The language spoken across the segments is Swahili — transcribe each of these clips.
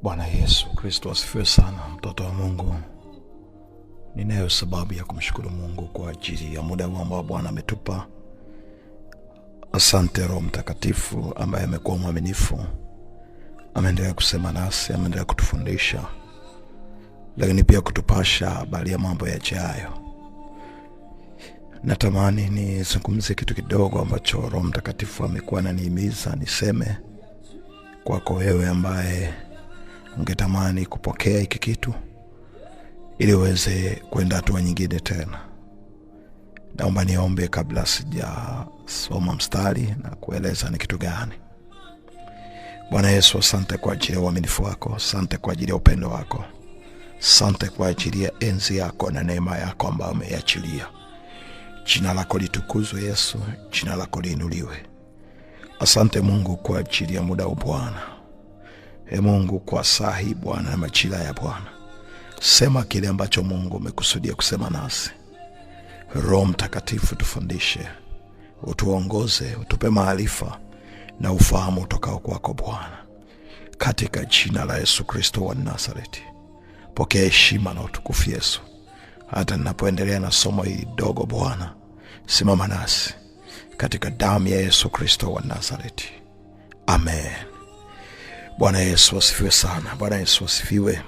Bwana Yesu Kristo asifiwe sana. Mtoto wa Mungu, ninayo sababu ya kumshukuru Mungu kwa ajili ya muda ambao Bwana ametupa. Asante Roho Mtakatifu ambaye amekuwa mwaminifu, ameendelea kusema nasi, ameendelea kutufundisha, lakini pia kutupasha habari ya mambo yajayo. Natamani nizungumzie kitu kidogo ambacho Roho Mtakatifu amekuwa ananihimiza niseme kwako wewe ambaye ungetamani kupokea hiki kitu ili uweze kwenda hatua nyingine tena. Naomba niombe kabla sijasoma mstari na kueleza ni kitu gani. Bwana Yesu, asante kwa ajili ya uaminifu wako, asante kwa ajili ya upendo wako, asante kwa ajili ya enzi yako na neema yako ambayo umeiachilia. Jina lako litukuzwe Yesu, jina lako liinuliwe. Asante Mungu kwa ajili ya muda wa Bwana. Mungu kwa saa hii Bwana na majira ya Bwana, sema kile ambacho Mungu umekusudia kusema nasi. Roho Mtakatifu tufundishe, utuongoze, utupe maarifa na ufahamu utokao kwako Bwana, katika jina la Yesu Kristo wa Nazareti. Pokea heshima na utukufu Yesu. Hata ninapoendelea na somo hili dogo Bwana, simama nasi katika damu ya Yesu Kristo wa Nazareti. Amen. Bwana Yesu asifiwe sana. Bwana Yesu asifiwe.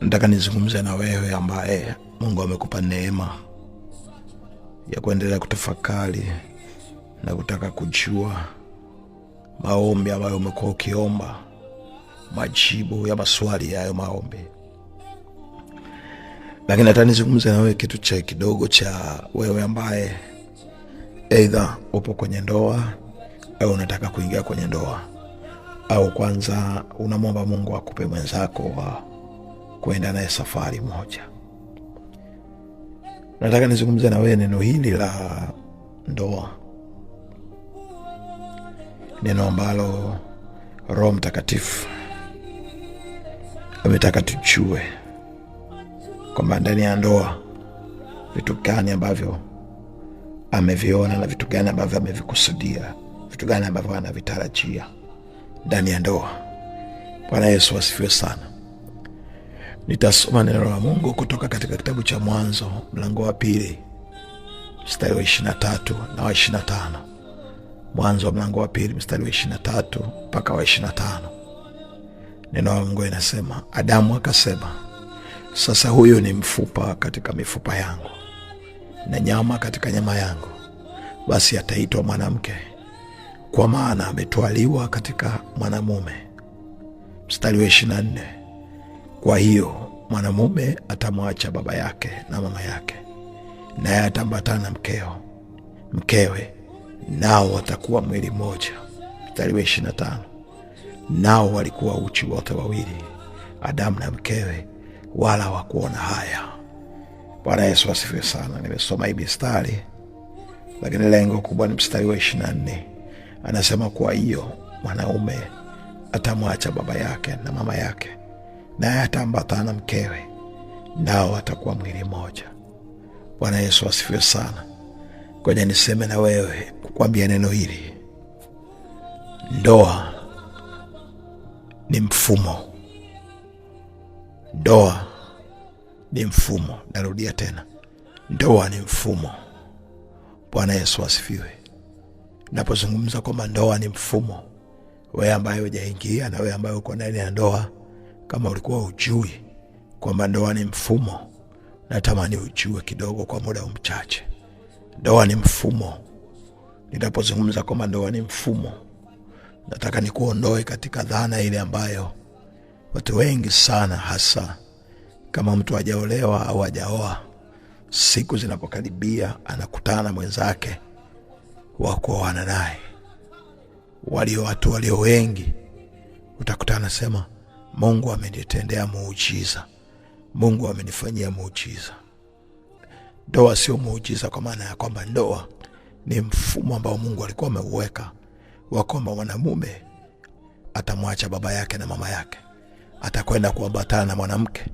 Nataka nizungumze na wewe ambaye Mungu amekupa neema ya kuendelea kutafakari na kutaka kujua maombi ambayo umekuwa ukiomba, majibu ya maswali ya hayo maombi. Lakini nataka nizungumze na wewe kitu cha kidogo cha wewe ambaye either upo kwenye ndoa au unataka kuingia kwenye ndoa, au kwanza unamwomba Mungu akupe mwenzako wa kwenda naye safari moja. Nataka nizungumze na wewe neno hili la ndoa, neno ambalo Roho Mtakatifu ametaka tujue kwamba ndani ya ndoa vitu gani ambavyo ameviona na vitu gani ambavyo amevikusudia, vitu gani ambavyo anavitarajia ndani ya ndoa. Bwana Yesu asifiwe sana. Nitasoma neno la Mungu kutoka katika kitabu cha Mwanzo mlango wa 2 mstari wa 23 na wa 25. Mwanzo mlango wa 2 mstari wa 23 mpaka wa 25. Neno la Mungu linasema, Adamu akasema, sasa huyu ni mfupa katika mifupa yangu na nyama katika nyama yangu, basi ataitwa mwanamke, kwa maana ametwaliwa katika mwanamume. Mstari wa 24, kwa hiyo mwanamume atamwacha baba yake na mama yake, naye atambatana na mkewe, nao watakuwa mwili mmoja. Mstari wa 25, nao walikuwa uchi wote wawili, Adamu na mkewe, wala hawakuona haya. Bwana Yesu asifiwe sana. Nimesoma hii mstari, lakini lengo kubwa ni mstari wa 24. Anasema kwa hiyo mwanaume atamwacha baba yake na mama yake, naye atambatana na mkewe, nao watakuwa mwili mmoja. Bwana Yesu asifiwe sana. Ngoja niseme na wewe kukwambia neno hili. Ndoa ni mfumo. Ndoa ni mfumo. Narudia tena, ndoa ni mfumo. Bwana Yesu asifiwe. Napozungumza kwamba ndoa ni mfumo, wewe ambaye hujaingia na wewe ambaye uko ndani ya ndoa, kama ulikuwa hujui kwamba ndoa ni mfumo, natamani ujue kidogo kwa muda mchache. Ndoa ni mfumo. Ninapozungumza kwamba ndoa ni mfumo, nataka nikuondoe katika dhana ile ambayo watu wengi sana, hasa kama mtu hajaolewa au hajaoa, siku zinapokaribia anakutana na mwenzake wa kuoana naye. Watu walio wengi utakutana sema, Mungu amenitendea muujiza, Mungu amenifanyia muujiza. Ndoa sio muujiza, kwa maana ya kwamba ndoa ni mfumo ambao Mungu alikuwa ameuweka, wa kwamba mwanamume atamwacha baba yake na mama yake, atakwenda kuambatana na mwanamke,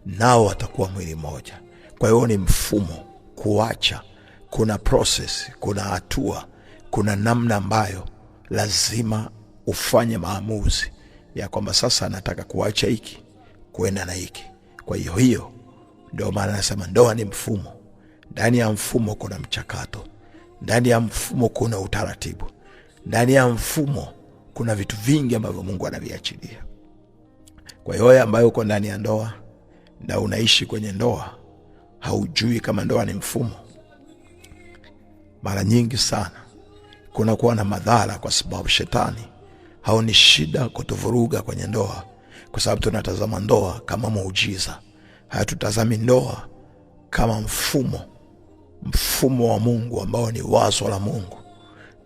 nao watakuwa mwili mmoja. Kwa hiyo ni mfumo. Kuacha kuna process, kuna hatua, kuna namna ambayo lazima ufanye maamuzi ya kwamba sasa nataka kuacha hiki kuenda na hiki. Kwa hiyo ndio maana nasema ndoa ni mfumo. Ndani ya mfumo kuna mchakato, ndani ya mfumo kuna utaratibu, ndani ya mfumo kuna vitu vingi ambavyo Mungu anaviachilia. Kwa hiyo wewe ambaye uko ndani ya ndoa na unaishi kwenye ndoa, haujui kama ndoa ni mfumo. Mara nyingi sana kuna kuwa na madhara, kwa sababu shetani haoni shida kutuvuruga kwenye ndoa, kwa sababu tunatazama ndoa kama muujiza. Hatutazami ndoa kama mfumo wa Mungu ambao ni wazo la Mungu.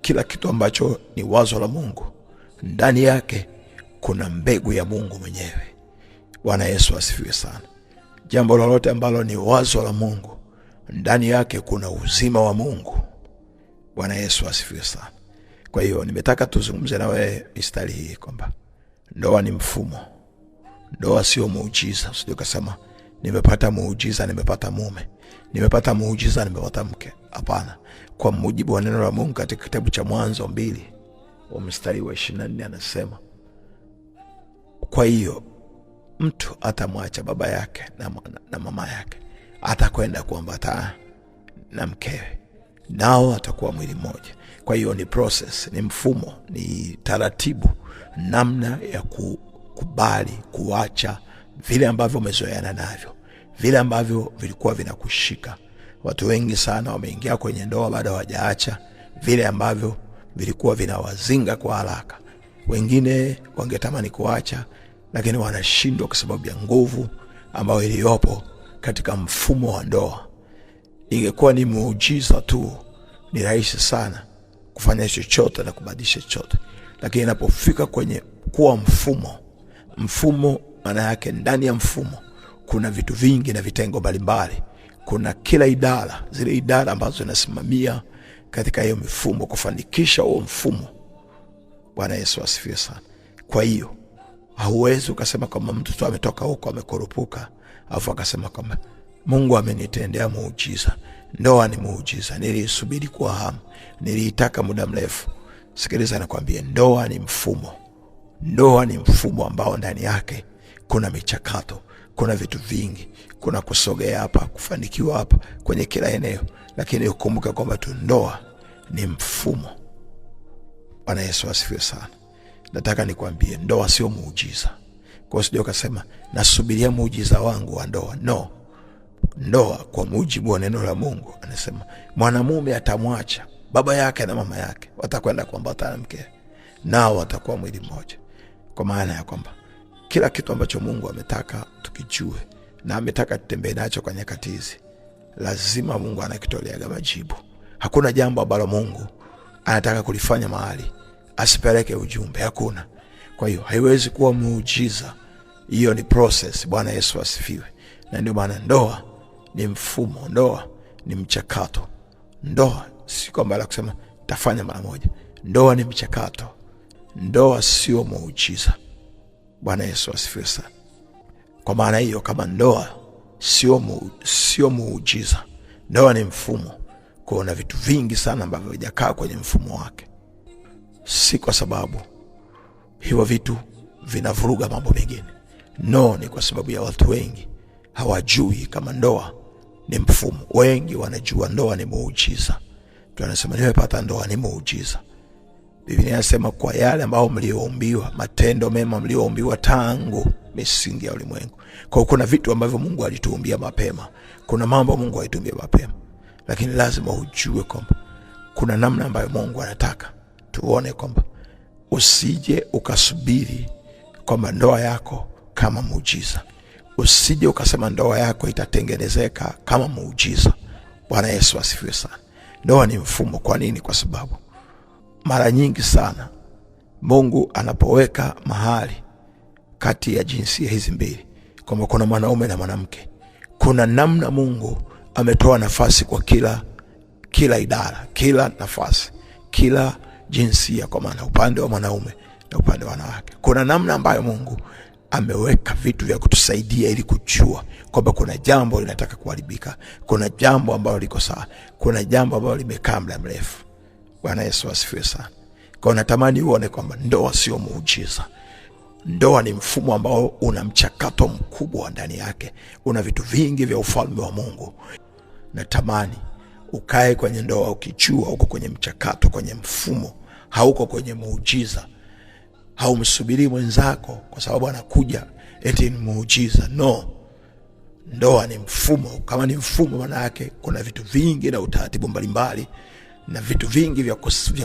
Kila kitu ambacho ni wazo la Mungu, ndani yake kuna mbegu ya Mungu mwenyewe. Bwana Yesu asifiwe sana. Jambo lolote ambalo ni wazo la Mungu, ndani yake kuna uzima wa Mungu. Bwana Yesu asifiwe sana. Kwa hiyo nimetaka tuzungumze na wewe mistari hii kwamba ndoa ni mfumo. Ndoa sio muujiza. Usije ukasema nimepata muujiza, nimepata mume, nimepata muujiza, nimepata mke. Hapana. Kwa mujibu wa neno la Mungu katika kitabu cha Mwanzo 2 wa mstari wa 24 anasema, kwa hiyo mtu atamwacha baba yake na mama yake, atakwenda kuambatana na mkewe, nao atakuwa mwili mmoja. Kwa hiyo ni process, ni mfumo, ni taratibu, namna ya kukubali kuacha vile ambavyo umezoeana navyo, vile ambavyo vilikuwa vinakushika. Watu wengi sana wameingia kwenye ndoa baada hawajaacha vile ambavyo vilikuwa vinawazinga kwa haraka. Wengine wangetamani kuacha, lakini wanashindwa kwa sababu ya nguvu ambayo iliyopo katika mfumo wa ndoa. Ingekuwa ni muujiza tu, ni rahisi sana kufanya chochote na kubadilisha chochote. Lakini inapofika kwenye kuwa mfumo maana yake ndani ya mfumo kuna vitu vingi na vitengo mbalimbali. Kuna kila idara, zile idara ambazo zinasimamia katika hiyo mifumo kufanikisha huo mfumo. Bwana Yesu asifiwe sana. Kwa hiyo hauwezi ukasema kama mtu tu ametoka huko amekurupuka alafu akasema kama Mungu amenitendea muujiza. Ndoa ni muujiza, nilisubiri kwa hamu, niliitaka muda mrefu. Sikiliza nakwambia, ndoa ni mfumo. Ndoa ni mfumo ambao ndani yake kuna michakato, kuna vitu vingi, kuna kusogea hapa, kufanikiwa hapa kwenye kila eneo. Lakini ukumbuke kwamba tu ndoa ni mfumo. Bwana Yesu asifiwe sana. Nataka nikwambie ndoa sio muujiza. Kwa hiyo ukasema nasubiria muujiza wangu wa ndoa. No. Ndoa kwa mujibu wa neno la Mungu anasema mwanamume atamwacha baba yake na mama yake, watakwenda kuambatana na mke, nao watakuwa mwili mmoja. Kwa maana ya kwamba kila kitu ambacho Mungu ametaka tukijue na ametaka tutembee nacho kwa nyakati hizi, lazima Mungu anakitolea majibu. Hakuna jambo ambalo Mungu anataka kulifanya mahali asipeleke ujumbe, hakuna. Kwa hiyo haiwezi kuwa muujiza. Hiyo ni process. Bwana Yesu asifiwe. Na ndio maana ndoa ni mfumo, ndoa ni mchakato. Ndoa si kwamba la kusema tafanya mara moja. Ndoa ni mchakato. Ndoa sio muujiza. Bwana Yesu asifiwe sana. Kwa maana hiyo kama ndoa sio muujiza, ndoa ni mfumo, kuna vitu vingi sana ambavyo havijakaa kwenye mfumo wake. Si kwa sababu hivyo vitu vinavuruga mambo mengine. No, ni kwa sababu ya watu wengi hawajui kama ndoa ni mfumo. Wengi wanajua ndoa ni muujiza. Tunasema nimepata ndoa ni muujiza. Biblia inasema kwa yale ambao mlioombiwa, matendo mema mlioombiwa tangu misingi ya ulimwengu. Kwa kuna vitu ambavyo Mungu alituumbia mapema. Kuna mambo Mungu alituumbia mapema. Lakini lazima ujue kwamba kuna namna ambayo Mungu anataka tuone kwamba usije ukasubiri kwamba ndoa yako kama muujiza. Usije ukasema ndoa yako itatengenezeka kama muujiza. Bwana Yesu asifiwe sana. Ndoa ni mfumo. Kwa nini? Kwa sababu mara nyingi sana Mungu anapoweka mahali kati ya jinsia hizi mbili, kwamba kuna mwanaume na mwanamke, kuna namna Mungu ametoa nafasi kwa kila idara, kila nafasi, kila jinsia, kwa maana upande wa mwanaume na upande wa wanawake. Kuna namna ambayo Mungu ameweka vitu vya kutusaidia ili kujua kwamba kuna jambo linataka kuharibika, kuna jambo ambalo liko sawa, kuna jambo ambalo limekaa muda mrefu. Bwana Yesu asifiwe sana. Kwa natamani uone kwamba ndoa sio muujiza. Ndoa ni mfumo ambao una mchakato mkubwa ndani yake, una vitu vingi vya ufalme wa Mungu. Natamani ukae kwenye ndoa ukijua uko kwenye mchakato, kwenye mfumo, hauko kwenye muujiza. Haumsubiri mwenzako kwa sababu anakuja eti ni muujiza. No, ndoa ni mfumo. Kama ni mfumo, maana yake kuna vitu vingi na utaratibu mbalimbali na vitu vingi vya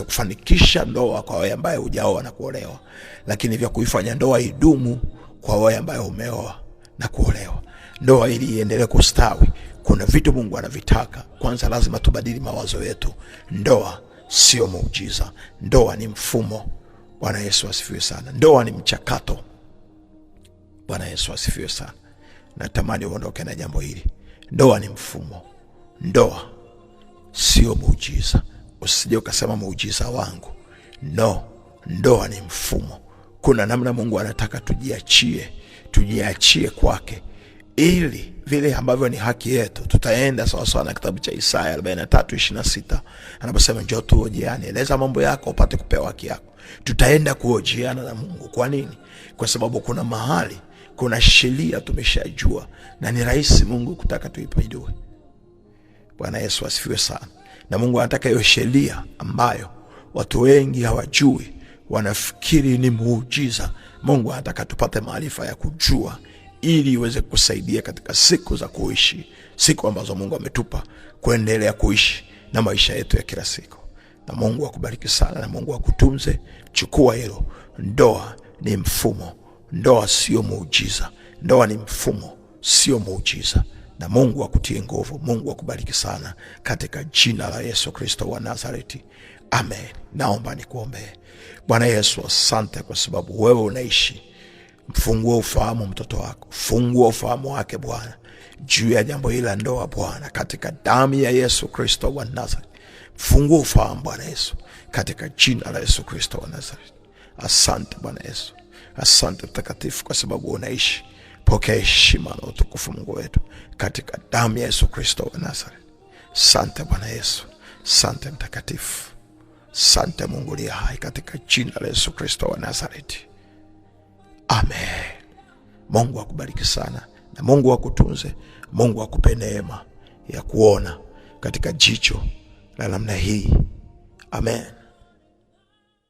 kufanikisha ndoa kwa wewe ambaye hujaoa na kuolewa, lakini vya kuifanya ndoa idumu kwa wewe ambaye umeoa na kuolewa. Ndoa ili iendelee kustawi, kuna vitu Mungu anavitaka. Kwanza lazima tubadili mawazo yetu. Ndoa sio muujiza, ndoa ni mfumo. Bwana Yesu asifiwe sana. Ndoa ni mchakato. Bwana Yesu asifiwe sana. Natamani uondoke na jambo hili. Ndoa ni mfumo, ndoa sio muujiza. Usije ukasema muujiza wangu. No, ndoa ni mfumo. Kuna namna Mungu anataka tujiachie kwake, ili vile ambavyo ni haki yetu. Tutaenda sawa sawa na kitabu cha Isaya 43:26 anaposema njoo tuojiane, eleza mambo yako upate kupewa haki yako. Tutaenda kuojiana na Mungu. Kwa nini? Kwa sababu kuna mahali, kuna sheria tumeshajua na ni rahisi Mungu kutaka tuipindue. Bwana Yesu asifiwe sana. Na Mungu anataka hiyo sheria ambayo watu wengi hawajui, wanafikiri ni muujiza. Mungu anataka tupate maarifa ya kujua, ili iweze kusaidia katika siku za kuishi, siku ambazo Mungu ametupa kuendelea kuishi na maisha yetu ya kila siku. Na Mungu akubariki sana, na Mungu akutunze. Chukua hilo. Ndoa ni mfumo, ndoa sio muujiza. Ndoa ni mfumo, sio muujiza. Na Mungu akutie nguvu. Mungu akubariki sana katika jina la Yesu Kristo wa Nazareti. Amen. Naomba nikuombee. Bwana Yesu, asante kwa sababu wewe unaishi. Mfungua ufahamu mtoto wako, fungua ufahamu wake Bwana juu ya jambo hili la ndoa Bwana, katika damu ya Yesu Kristo wa Nazareti. Fungua ufahamu Bwana Yesu, katika jina la Yesu Kristo wa Nazareti. Asante Bwana Yesu, asante Mtakatifu kwa sababu unaishi. Pokea heshima na utukufu Mungu wetu, katika damu ya Yesu Kristo wa Nazareti. Asante Bwana Yesu, asante Mtakatifu, asante Mungu aliye hai, katika jina la Yesu Kristo wa Nazareti. Amen. Mungu akubariki sana, na Mungu akutunze. Mungu akupe neema ya kuona katika jicho la namna hii. Amen.